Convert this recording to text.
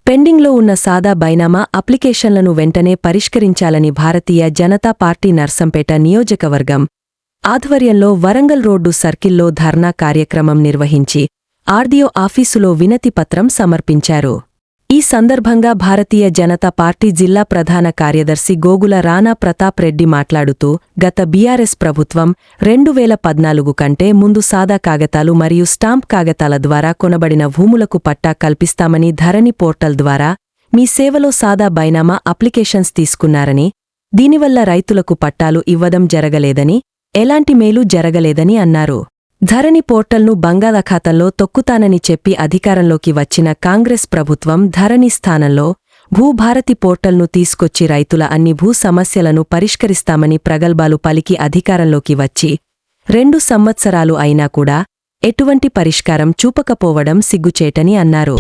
పెండింగ్లో ఉన్న సాదా బైనామా అప్లికేషన్లను వెంటనే పరిష్కరించాలని భారతీయ జనతా పార్టీ నర్సంపేట నియోజకవర్గం ఆధ్వర్యంలో వరంగల్ రోడ్డు సర్కిల్లో ధర్నా కార్యక్రమం నిర్వహించి ఆర్డీఓ ఆఫీసులో వినతిపత్రం సమర్పించారు. ఈ సందర్భంగా భారతీయ జనతా పార్టీ జిల్లా ప్రధాన కార్యదర్శి గోగుల రాణా ప్రతాప్ రెడ్డి మాట్లాడుతూ, గత బీఆర్ఎస్ ప్రభుత్వం 2014 కంటే ముందు సాదా కాగతాలు మరియు స్టాంప్ కాగతాల ద్వారా కొనబడిన భూములకు పట్టా కల్పిస్తామని ధరణి పోర్టల్ ద్వారా మీ సేవలో సాదా బైనామా అప్లికేషన్స్ తీసుకున్నారని, దీనివల్ల రైతులకు పట్టాలు ఇవ్వడం జరగలేదని, ఎలాంటి మేలు జరగలేదని అన్నారు. ధరణి పోర్టల్ను బంగాళాఖాతంలో తొక్కుతానని చెప్పి అధికారంలోకి వచ్చిన కాంగ్రెస్ ప్రభుత్వం ధరణి స్థానంలో భూభారతి పోర్టల్ను తీసుకొచ్చి రైతుల అన్ని భూ సమస్యలను పరిష్కరిస్తామని ప్రగల్భాలు పలికి అధికారంలోకి వచ్చి 2 సంవత్సరాలు అయినా కూడా ఎటువంటి పరిష్కారం చూపకపోవడం సిగ్గుచేటని అన్నారు.